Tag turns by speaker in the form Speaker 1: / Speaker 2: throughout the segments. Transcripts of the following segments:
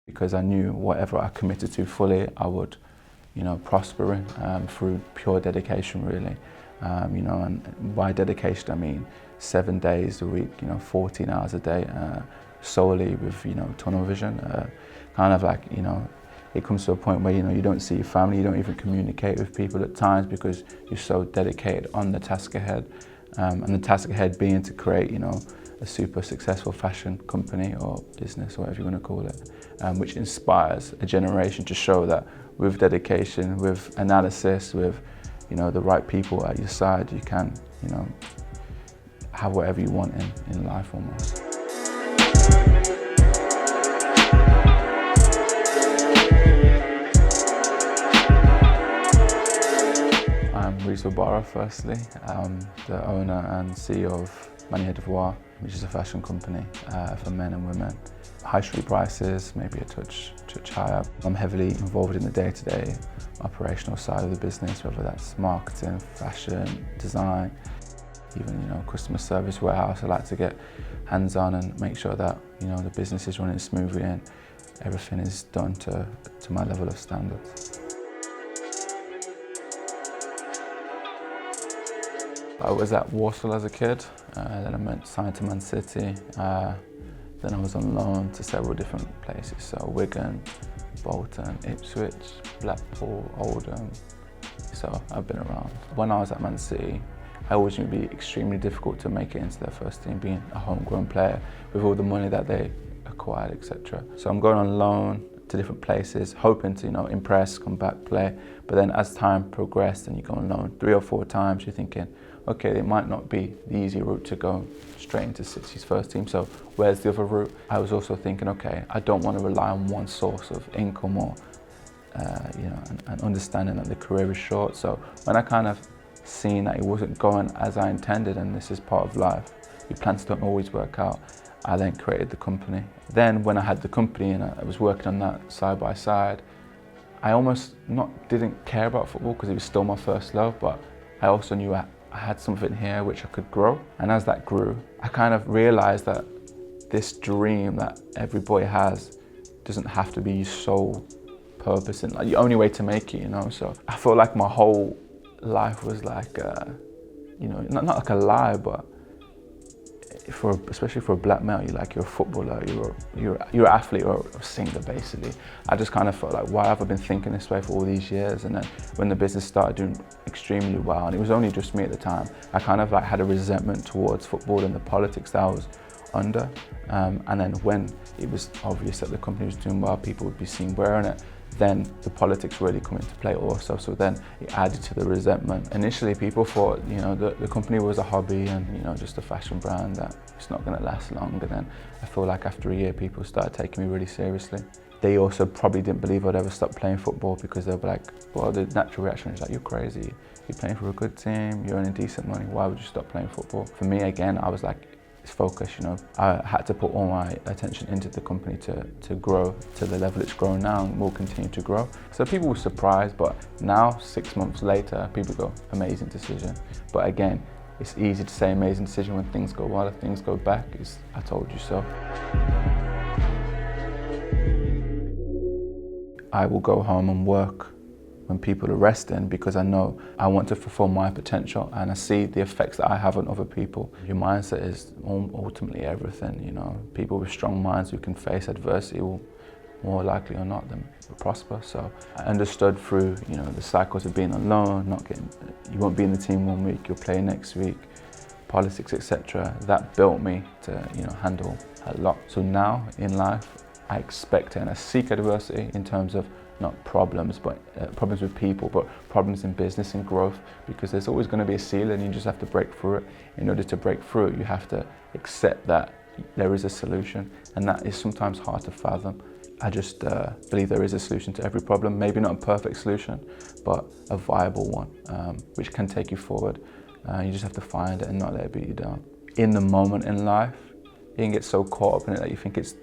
Speaker 1: because I knew whatever I committed to fully, I would, prosper in through pure dedication, really. And by dedication, I mean 7 days a week, 14 hours a day, solely with, tunnel vision. Kind of like, it comes to a point where, you don't see your family, you don't even communicate with people at times because you're so dedicated on the task ahead. And the task ahead being to create, a super successful fashion company or business, or whatever you want to call it, which inspires a generation to show that with dedication, with analysis, with, the right people at your side, you can, have whatever you want in life almost. I'm Reece Wabara, firstly. I'm the owner and CEO of Manière, Voir, which is a fashion company for men and women. High street prices, maybe a touch higher. I'm heavily involved in the day-to-day operational side of the business, whether that's marketing, fashion, design, even customer service, warehouse. I like to get hands-on and make sure that the business is running smoothly and everything is done to my level of standards. I was at Walsall as a kid, then I signed to Man City, then I was on loan to several different places, so Wigan, Bolton, Ipswich, Blackpool, Oldham, so I've been around. When I was at Man City, I always knew it would be extremely difficult to make it into their first team, being a homegrown player with all the money that they acquired, etc. So I'm going on loan to different places, hoping to impress, come back, play. But then as time progressed and you go on loan 3 or 4 times, you're thinking, okay, it might not be the easy route to go straight into City's first team, so where's the other route? I was also thinking, okay, I don't want to rely on one source of income or, and understanding that the career is short. So when I kind of seen that it wasn't going as I intended, and this is part of life, your plans don't always work out, I then created the company. Then when I had the company and I was working on that side by side, I almost didn't care about football because it was still my first love, but I also knew I had something here which I could grow. And as that grew, I kind of realized that this dream that every boy has doesn't have to be your sole purpose and like the only way to make it, So I felt like my whole life was like, not like a lie, but especially for a black male, you're a footballer, you're an athlete or a singer, basically. I just kind of felt like, why have I been thinking this way for all these years? And then when the business started doing extremely well, and it was only just me at the time, I kind of like had a resentment towards football and the politics that I was under. And then when it was obvious that the company was doing well, people would be seen wearing it, then the politics really come into play also. So then it added to the resentment. Initially, people thought, the company was a hobby and, just a fashion brand that it's not going to last long. And then I feel like after a year, people started taking me really seriously. They also probably didn't believe I'd ever stop playing football because they were like, well, the natural reaction is like, you're crazy. You're playing for a good team, you're earning decent money. Why would you stop playing football? For me, again, I was like, focus, I had to put all my attention into the company to grow to the level it's grown now and will continue to grow. So people were surprised, but now 6 months later, people go, amazing decision. But again, it's easy to say amazing decision when things go well. If things go back, it's I told you so. I will go home and work when people are resting because I know I want to fulfill my potential and I see the effects that I have on other people. Your mindset is ultimately everything, People with strong minds who can face adversity will more likely or not than prosper. So I understood through, the cycles of being alone, you won't be in the team 1 week, you'll play next week, politics, etc. That built me to, handle a lot. So now in life, I expect and I seek adversity in terms of not problems, but problems with people, but problems in business and growth, because there's always going to be a ceiling. You just have to break through it. In order to break through it, you have to accept that there is a solution, and that is sometimes hard to fathom. I just believe there is a solution to every problem, maybe not a perfect solution, but a viable one, which can take you forward. You just have to find it and not let it beat you down. In the moment in life, you can get so caught up in it that you think it's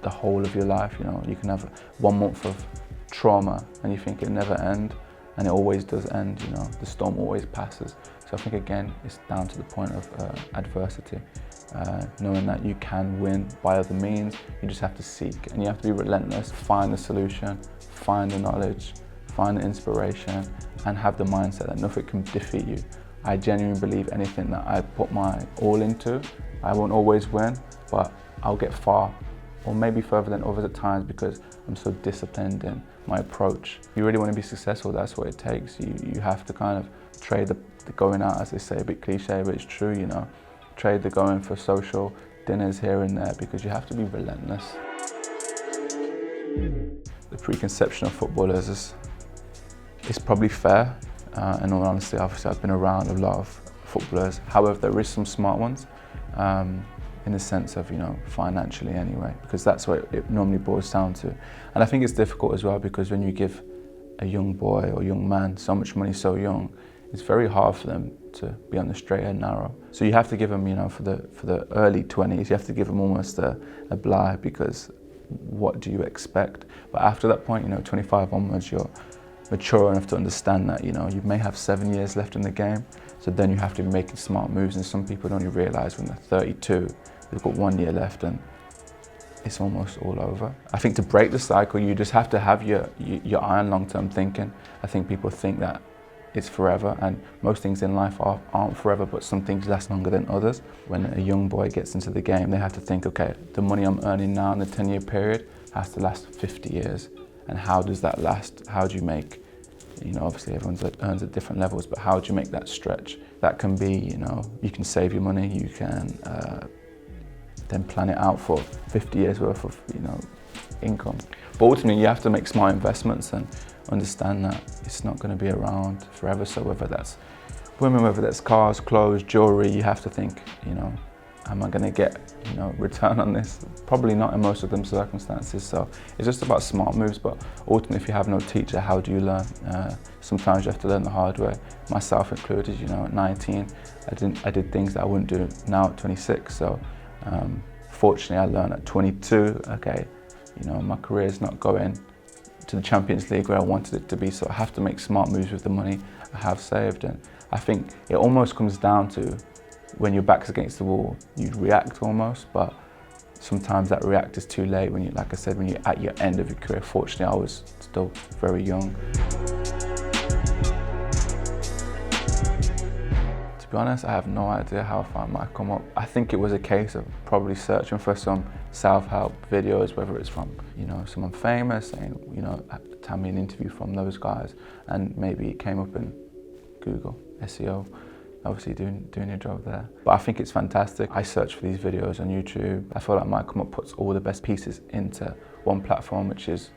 Speaker 1: the whole of your life. You can have 1 month of trauma and you think it'll never end, and it always does end. The storm always passes. So I think again, it's down to the point of adversity. knowing that you can win by other means. You just have to seek, and you have to be relentless, find the solution, find the knowledge, find the inspiration, and have the mindset that nothing can defeat you. I genuinely believe anything that I put my all into, I won't always win, but I'll get far, or maybe further than others at times, because I'm so disciplined in my approach. If you really want to be successful, that's what it takes. You have to kind of trade the going out, as they say, a bit cliche, but it's true, you know. Trade the going for social dinners here and there, because you have to be relentless. The preconception of footballers is probably fair. In all honesty, obviously I've been around a lot of footballers. However, there is some smart ones, in the sense of, you know, financially anyway, because that's what it normally boils down to. And I think it's difficult as well, because when you give a young boy or young man so much money so young, it's very hard for them to be on the straight and narrow. So you have to give them, you know, for the early 20s, you have to give them almost a blight, because what do you expect? But after that point, you know, 25 onwards, you're mature enough to understand that, you know, you may have 7 years left in the game, so then you have to be making smart moves, and some people don't even realise when they're 32, they've got 1 year left and it's almost all over. I think to break the cycle, you just have to have your eye on long-term thinking. I think people think that it's forever, and most things in life aren't forever, but some things last longer than others. When a young boy gets into the game, they have to think, okay, the money I'm earning now in the 10-year period has to last 50 years. And how does that last? How do you make, you know, obviously everyone earns at different levels, but how do you make that stretch? That can be, you know, you can save your money, you can then plan it out for 50 years worth of, you know, income. But ultimately you have to make smart investments and understand that it's not going to be around forever. So whether that's women, whether that's cars, clothes, jewelry, you have to think, you know, am I going to get, you know, return on this? Probably not in most of them circumstances. So it's just about smart moves. But ultimately, if you have no teacher, how do you learn? Sometimes you have to learn the hard way, myself included. You know, at 19, I did things that I wouldn't do now at 26. So fortunately, I learned at 22. Okay, you know, my career is not going to the Champions League where I wanted it to be. So I have to make smart moves with the money I have saved. And I think it almost comes down to, when your back's against the wall, you react almost, but sometimes that react is too late when you, like I said, when you're at your end of your career. Fortunately, I was still very young. To be honest, I have no idea how I found MYCOMEUP. I think it was a case of probably searching for some self-help videos, whether it's from, you know, someone famous saying, you know, tell me an interview from those guys, and maybe it came up in Google, SEO. Obviously doing your job there. But I think it's fantastic. I search for these videos on YouTube. I feel like MYCOMEUP puts all the best pieces into one platform, which is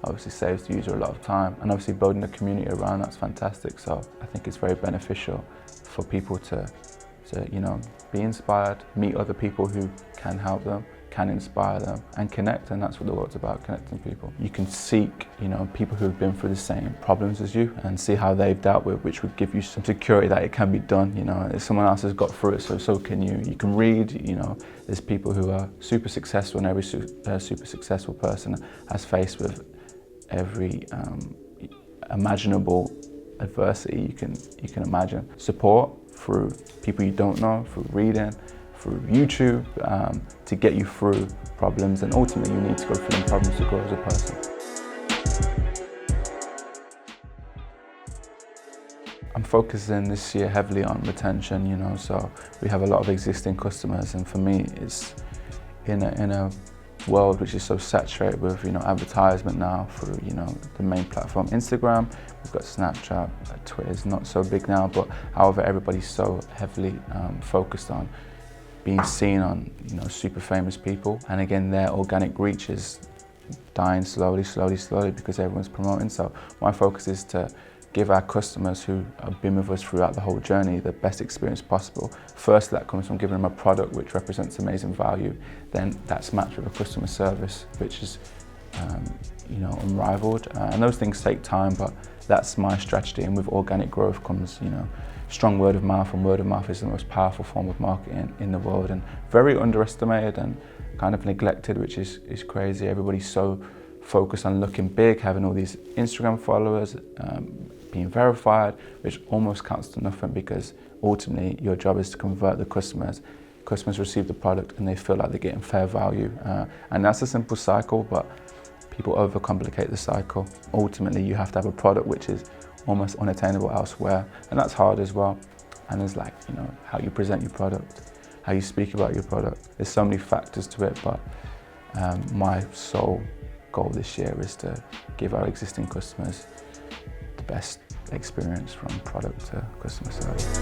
Speaker 1: obviously saves the user a lot of time. And obviously building a community around that's fantastic. So I think it's very beneficial for people to you know, be inspired, meet other people who can help them, can inspire them, and connect. And that's what the world's about, connecting people. You can seek, you know, people who have been through the same problems as you and see how they've dealt with, which would give you some security that it can be done. You know, if someone else has got through it, so can you. You can read, you know, there's people who are super successful, and every super successful person has faced with every imaginable adversity you can imagine. Support through people you don't know, through reading, through YouTube, to get you through problems, and ultimately you need to go through them problems to grow as a person. I'm focusing this year heavily on retention, you know, so we have a lot of existing customers, and for me it's in a world which is so saturated with, you know, advertisement now through, you know, the main platform Instagram. We've got Snapchat, Twitter's not so big now, but however everybody's so heavily focused on being seen on, you know, super famous people, and again their organic reach is dying slowly because everyone's promoting. So my focus is to give our customers who have been with us throughout the whole journey the best experience possible. First, that comes from giving them a product which represents amazing value. Then that's matched with a customer service which is you know, unrivaled. And those things take time, but that's my strategy. And with organic growth comes, you know, strong word of mouth, and word of mouth is the most powerful form of marketing in the world, and very underestimated and kind of neglected, which is crazy. Everybody's so focused on looking big, having all these Instagram followers, being verified, which almost counts to nothing, because ultimately your job is to convert the customers customers receive the product and they feel like they're getting fair value. And that's a simple cycle, but people overcomplicate the cycle. Ultimately, you have to have a product which is almost unattainable elsewhere, and that's hard as well. And there's like, you know, how you present your product, how you speak about your product. There's so many factors to it, but my sole goal this year is to give our existing customers the best experience from product to customer service.